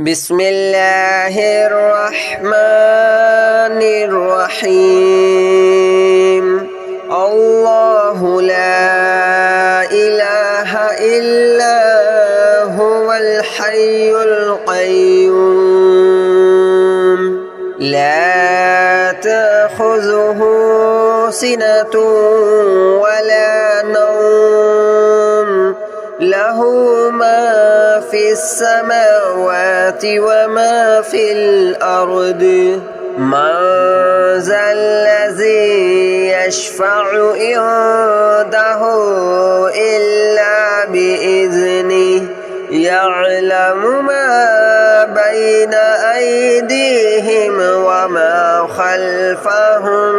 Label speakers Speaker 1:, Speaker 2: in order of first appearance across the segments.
Speaker 1: بسم الله الرحمن الرحيم الله لا إله إلا هو الحي القيوم لا تأخذه سنة ولا نوم له ما في السماوات وما في الأرض من ذا الذي يشفع عنده إلا بإذنه يعلم ما بين أيديهم وما خلفهم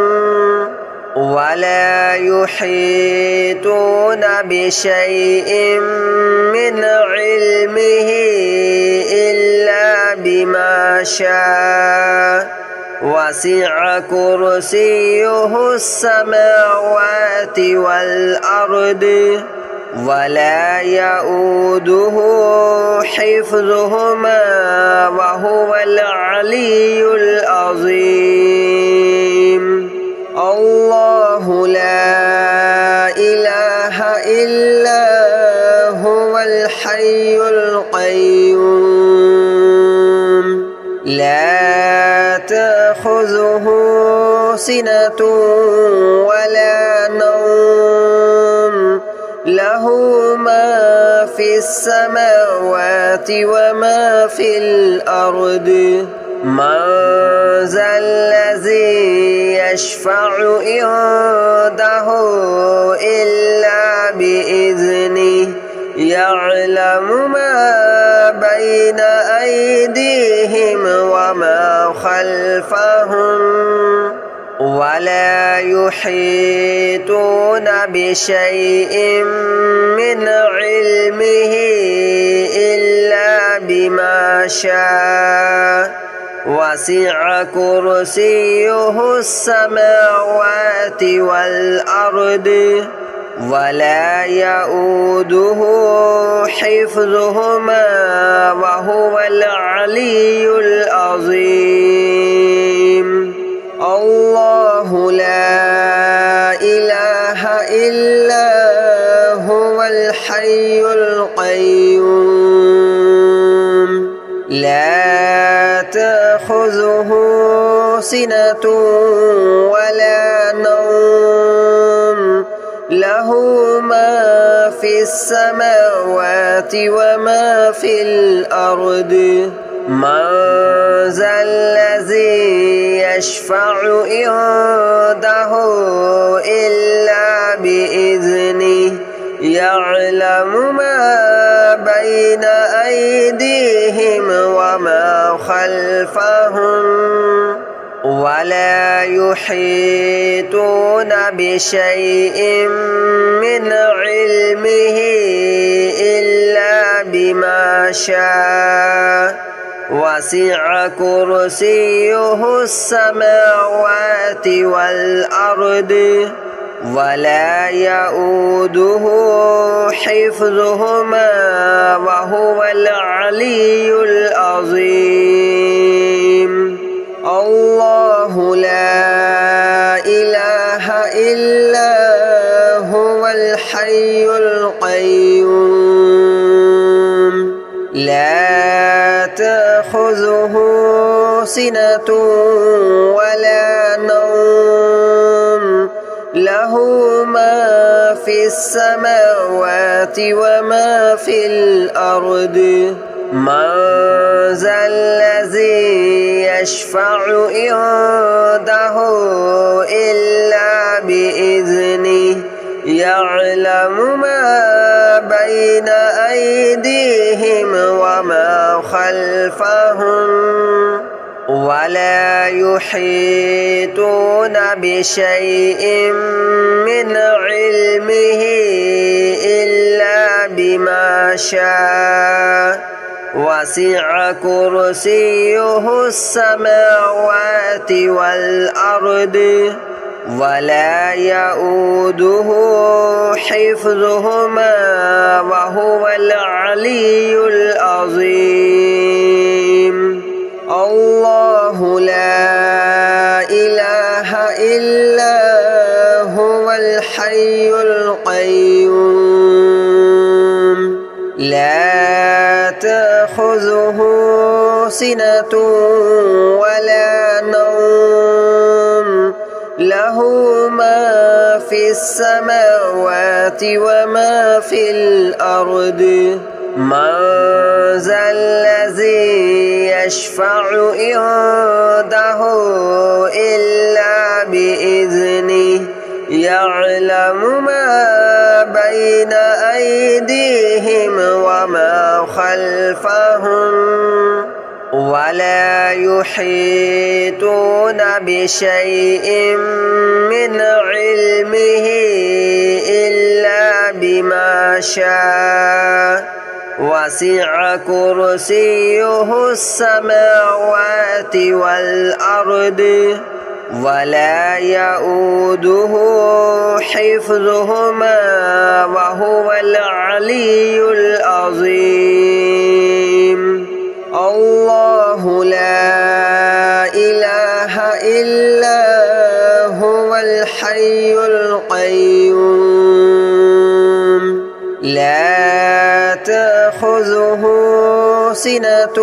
Speaker 1: ولا يحيطون بشيء من علمه إلا بما شاء وسع كرسيه السماوات والأرض ولا يؤوده حفظهما وهو العلي العظيم الله لا إله إلا هو الحي القيوم لا تأخذه سنة ولا نوم له ما في السماوات وما في الأرض من ذا الذي يشفع عنده إلا بإذنه يعلم ما بين أيديهم وما خلفهم ولا يحيطون بشيء من علمه إلا بما شاء وسع كرسيه السماوات والأرض ولا يؤوده حفظهما وهو العلي العظيم الله لا إله إلا هو الحي القيوم لا تأخذه سنة ولا نوم له ما في السماوات وما في الأرض من ذا الذي يشفع عنده إلا بإذنه يعلم ما بين أيديهم وما خلفهم ولا يحيطون بشيء من علمه إلا بما شاء وسع كرسيه السماوات والأرض ولا يؤوده حفظهما وهو العلي العظيم الله لا إله إلا هو الحي القيوم لا تأخذه سنة ولا نوم له ما في السماوات وما في الأرض من ذا الذي يشفع عنده إلا بإذنه يعلم ما بين أيديهم وما خلفهم ولا يحيطون بشيء من علمه إلا بما شاء وسع كرسيه السماوات والأرض ولا يؤوده حفظهما وهو العلي العظيم. تأخذه سنة ولا نوم له ما في السماوات وما في الأرض من ذا الذي يشفع عنده إلا بإذنه يعلم ما بين أيديهم وما خلفهم ولا يحيطون بشيء من علمه إلا بما شاء وسع كرسيه السماوات والأرض ولا يؤوده حفظهما وهو العلي العظيم الله لا إله إلا هو الحي القيوم لا تأخذه سنة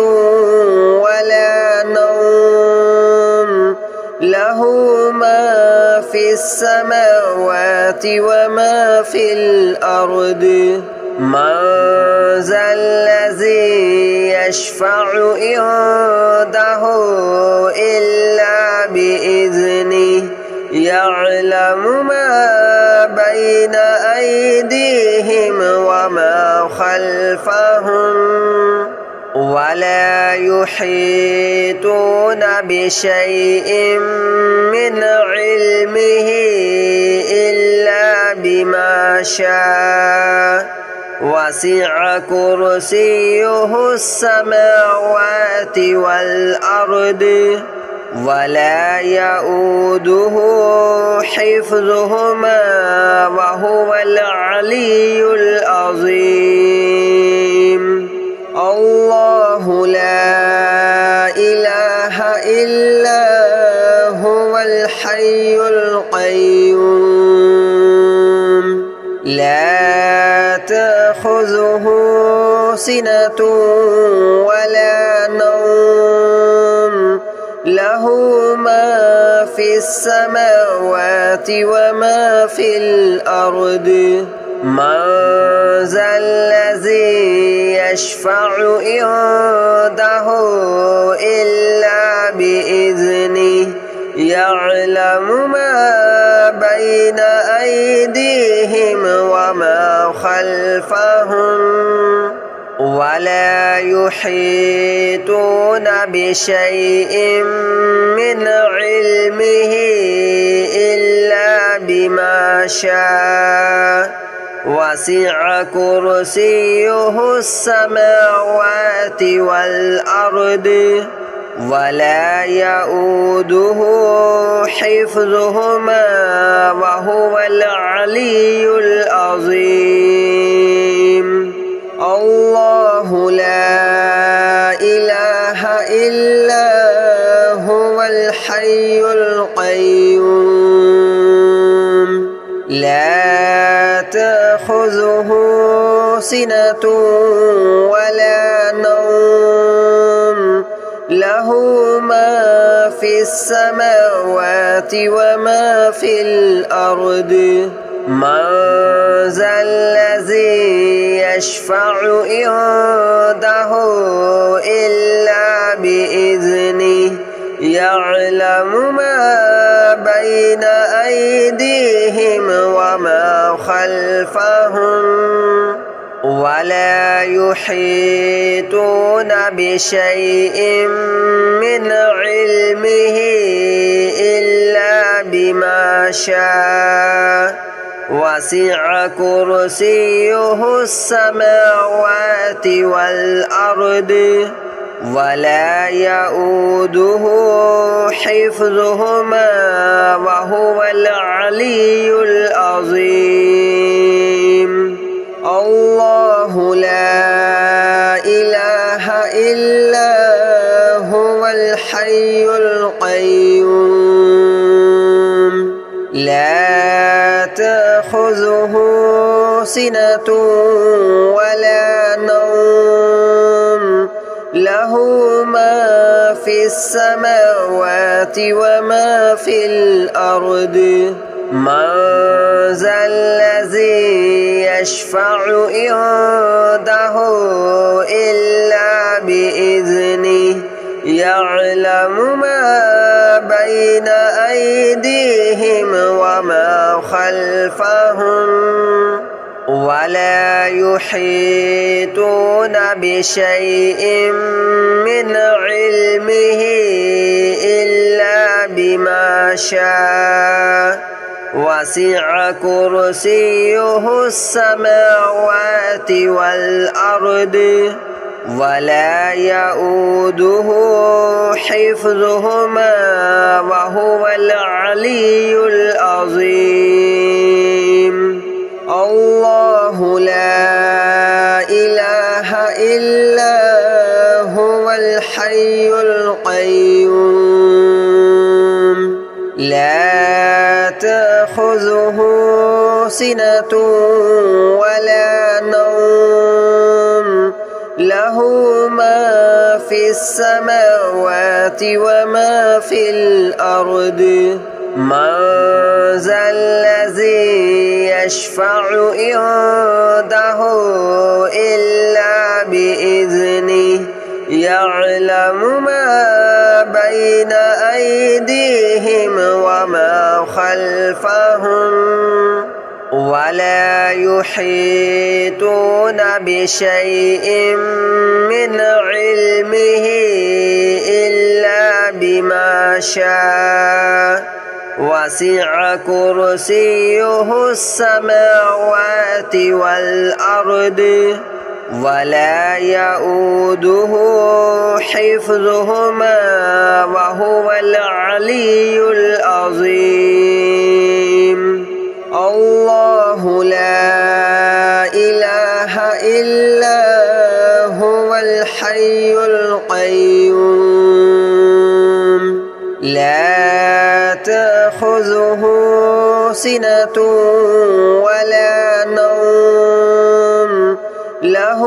Speaker 1: ولا نوم له ما في السماوات وما في الأرض من ذا الذي يشفع عنده إلا بإذنه يعلم ما بين أيديهم وما خلفهم ولا يحيطون بشيء من علمه إلا بما شاء وسع كرسيه السماوات والأرض ولا يؤوده حفظهما وهو العلي العظيم الله لا إله إلا هو الحي القيوم لا تأخذه سنة ولا نوم له ما في السماوات وما في الأرض من ذا الذي يشفع عنده إلا بإذنه يعلم ما بين أيديهم وما خلفهم ولا يحيطون بشيء من علمه إلا بما شاء وسع كرسيه السماوات والأرض ولا يؤوده حفظهما وهو العلي العظيم الله لا إله إلا هو الحي القيوم لا تأخذه سنة ولا نوم له ما في السماوات وما في الأرض من ذا الذي يشفع عنده إلا بإذنه يعلم ما بين أيديهم وما خلفهم ولا يحيطون بشيء من علمه إلا بما شاء وسع كرسيه السماوات والأرض ولا يؤوده حفظهما وهو العلي العظيم الله لا إله إلا هو الحي القيوم لا تأخذه سنة ولا نوم له له ما في السماوات وما في الأرض من ذا الذي يشفع عنده إلا بإذنه يعلم ما بين أيديهم وما خلفهم ولا يحيطون بشيء من علمه إلا بما شاء وسع كرسيه السماوات والأرض ولا يؤوده حفظهما وهو العلي العظيم الله لا إله إلا هو الحي القيوم لا تأخذه سنة ولا نوم له ما في السماوات وما في الأرض من ذا الذي يشفع عنده إلا بإذنه يعلم ما بين أيديهم وما خلفهم ولا يحيطون بشيء من علمه إلا بما شاء وسع كرسيه السماوات والأرض ولا يؤوده حفظهما وهو العلي العظيم الله لا إله إلا هو الحي القيوم لا تأخذه سنة ولا نوم له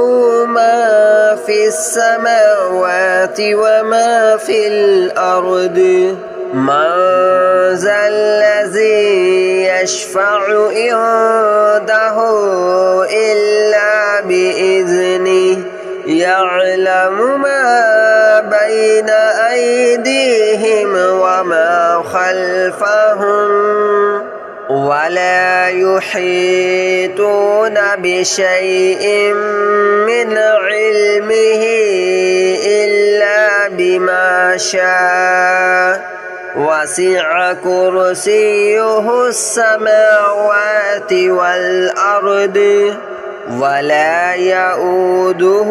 Speaker 1: ما في السماوات وما في الأرض من ذا الذي يشفع عنده إلا بإذنه يعلم ما بين أيديهم وما خلفهم ولا يحيطون بشيء من علمه إلا بما شاء وسع كرسيه السماوات والأرض ولا يؤوده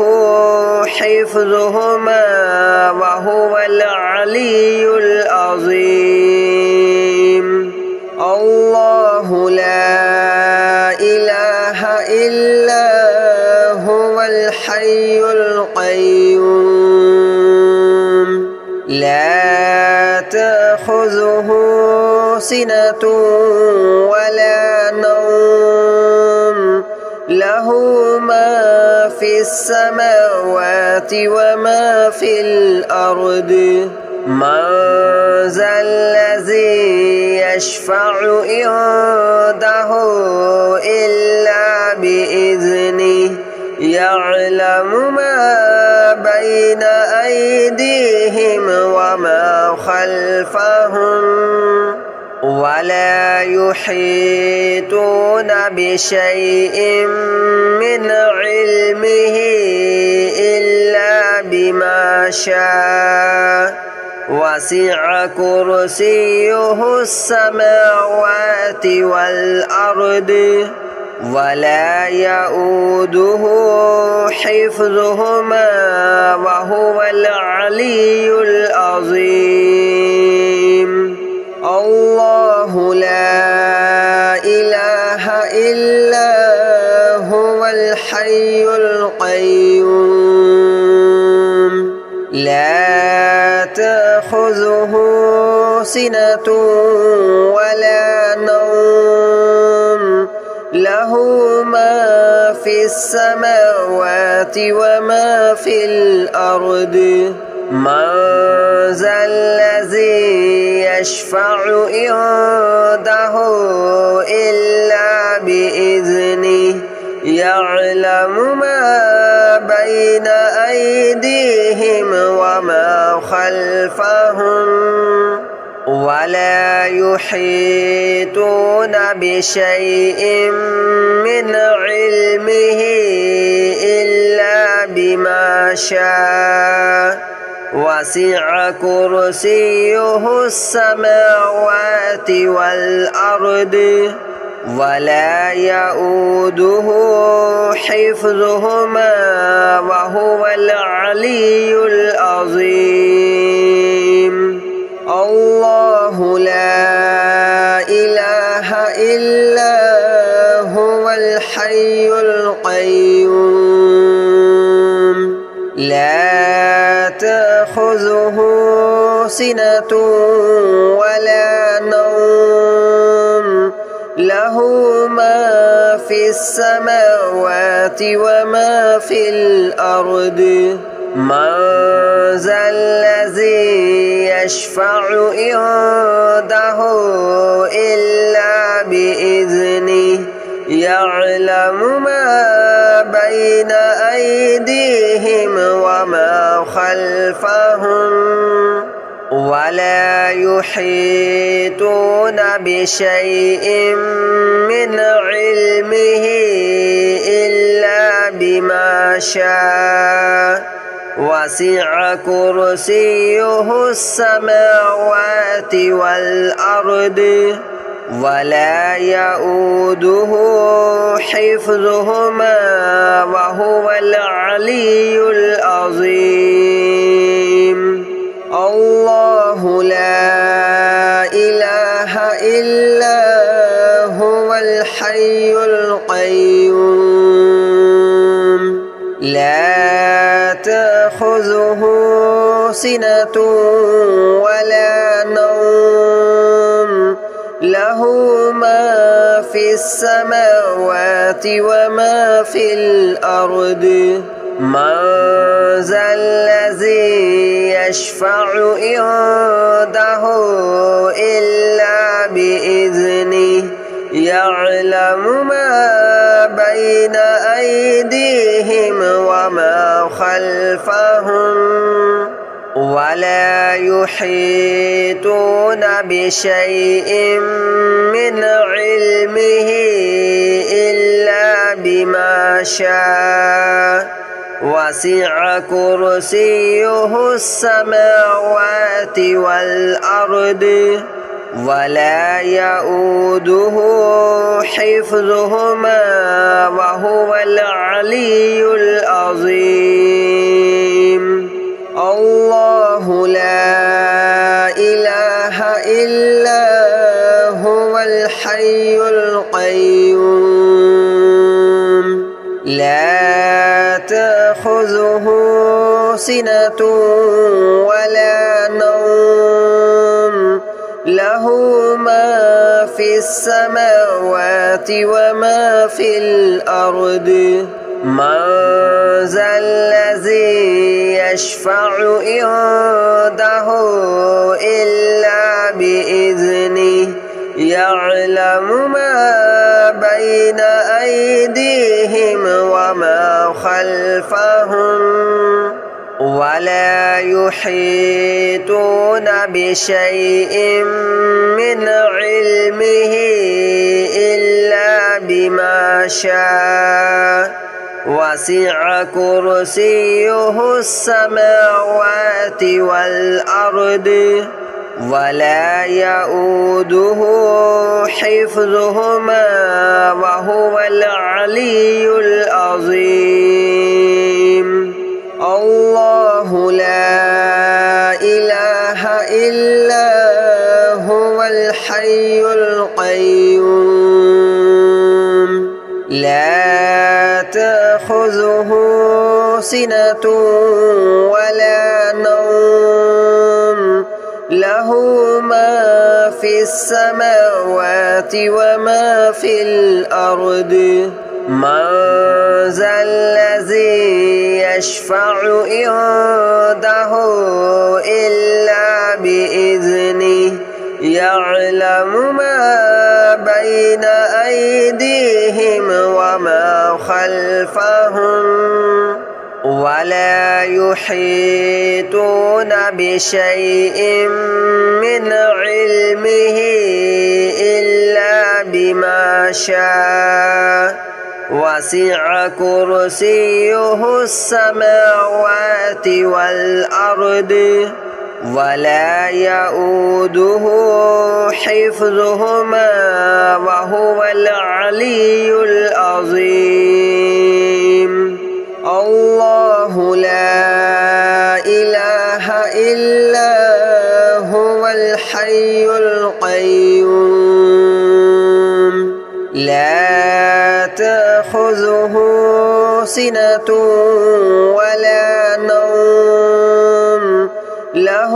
Speaker 1: حفظهما وهو العلي العظيم الله لا إله إلا هو الحي القيوم لا تأخذه سنة ولا نوم له ما في السماوات وما في الأرض من ذا الذي يشفع عنده إلا بإذنه يعلم ما بين أيديهم وما خلفهم ولا يحيطون بشيء من علمه إلا بما شاء وسع كرسيه السماوات والأرض ولا يؤوده حفظهما وهو العلي العظيم الله لا إله إلا هو الحي القيوم لا تأخذه سنة ولا نوم له له ما في السماوات وما في الأرض من ذا الذي يشفع عنده إلا بإذنه يعلم ما بين أيديهم وما خلفهم ولا يحيطون بشيء من علمه إلا بما شاء وسع كرسيه السماوات والأرض ولا يؤوده حفظهما وهو العلي العظيم الله لا إله إلا هو الحي القيوم لا تأخذه سنة ولا نوم له ما في السماوات وما في الأرض من ذا الذي يشفع عنده إلا بإذنه يعلم ما بين أيديهم وما خلفهم ولا يحيطون بشيء من علمه إلا بما شاء وسع كرسيه السماوات والأرض ولا يؤوده حفظهما وهو العلي العظيم الله لا إله إلا هو الحي القيوم لا تأخذه سنة ولا نوم له ما في السماوات وما في الأرض من ذا الذي يشفع عنده إلا بإذنه يعلم ما بين أيديهم وما خلفهم ولا يحيطون بشيء من علمه إلا بما شاء وسع كرسيه السماوات والأرض ولا يؤوده حفظهما وهو العلي العظيم الله لا إله إلا هو الحي القيوم لا تأخذه سنة ولا نوم له ما في السماوات وما في الأرض من ذا الذي يشفع عنده إلا بإذنه يعلم ما بين أيديهم وما خلفهم ولا يحيطون بشيء من علمه إلا بما شاء وسع كرسيه السماوات والأرض ولا يؤوده حفظهما وهو العلي العظيم الله لا إله إلا هو الحي القيوم لا تأخذه سنة ولا نوم له ما في السماوات وما في الأرض من ذا الذي يشفع عنده إلا بإذنه يعلم ما بين أيديهم وما خلفهم ولا يحيطون بشيء من علمه إلا بما شاء وسع كرسيه السماوات والأرض ولا يؤوده حفظهما وهو العلي العظيم الله لا إله إلا هو الحي القيوم لا تأخذه سنة ولا نوم له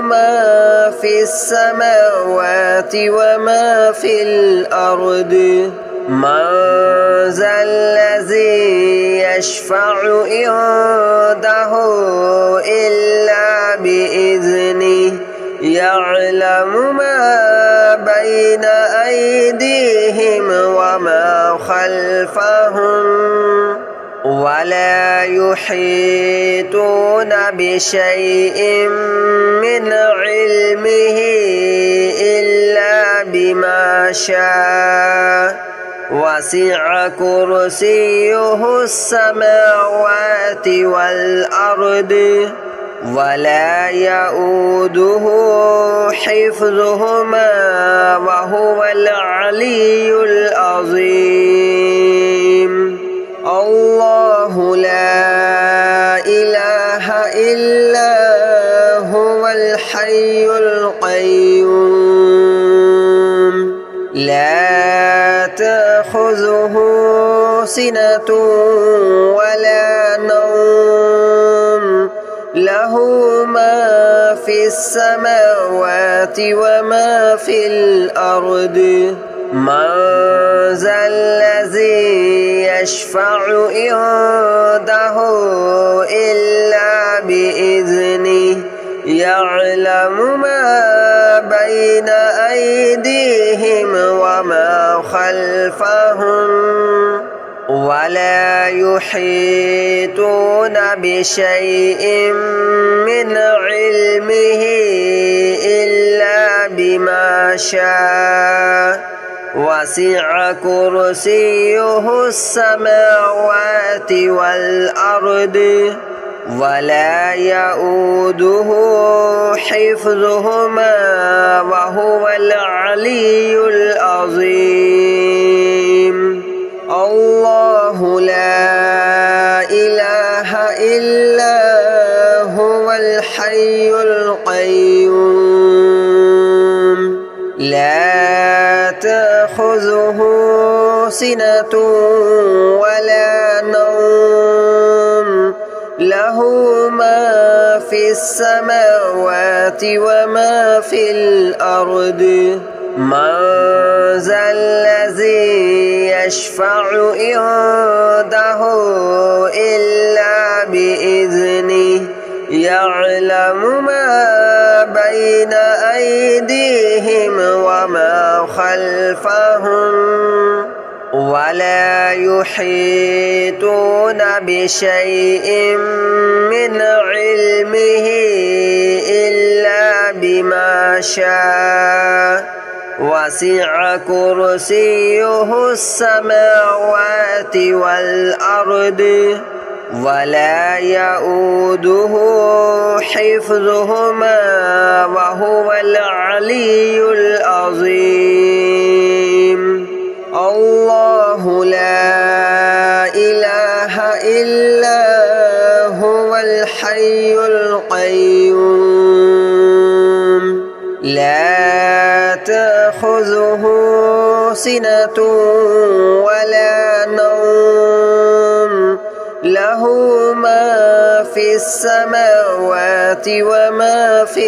Speaker 1: ما في السماوات وما في الأرض من ذا الذي يشفع عنده إلا بإذنه يعلم ما بين أيديهم وما خلفهم ولا يحيطون بشيء من علمه إلا بما شاء وسع كرسيه السماوات والأرض ولا يؤوده حفظهما وهو العلي العظيم الله لا إله إلا هو الحي القيوم لا تأخذه سنة ولا نوم له ما في السماوات وما في الأرض من ذا الذي يشفع عنده إلا بإذنه يعلم ما بين أيديهم وما خلفهم ولا يحيطون بشيء من علمه إلا بما شاء وسع كرسيه السماوات والأرض ولا يؤوده حفظهما وهو العلي العظيم الله لا إله إلا هو الحي القيوم لا تأخذه سنة ولا نوم له ما في السماوات وما في الأرض من ذا الذي يشفع عنده إلا بإذنه يعلم ما بين أيديهم وما خلفهم ولا يحيطون بشيء من علمه إلا بما شاء وسع كرسيه السماوات والأرض ولا يؤوده حفظهما وهو العلي العظيم الله لا إله إلا هو الحي القيوم لا تأخذه سنة ولا نوم له ما في السماوات وما في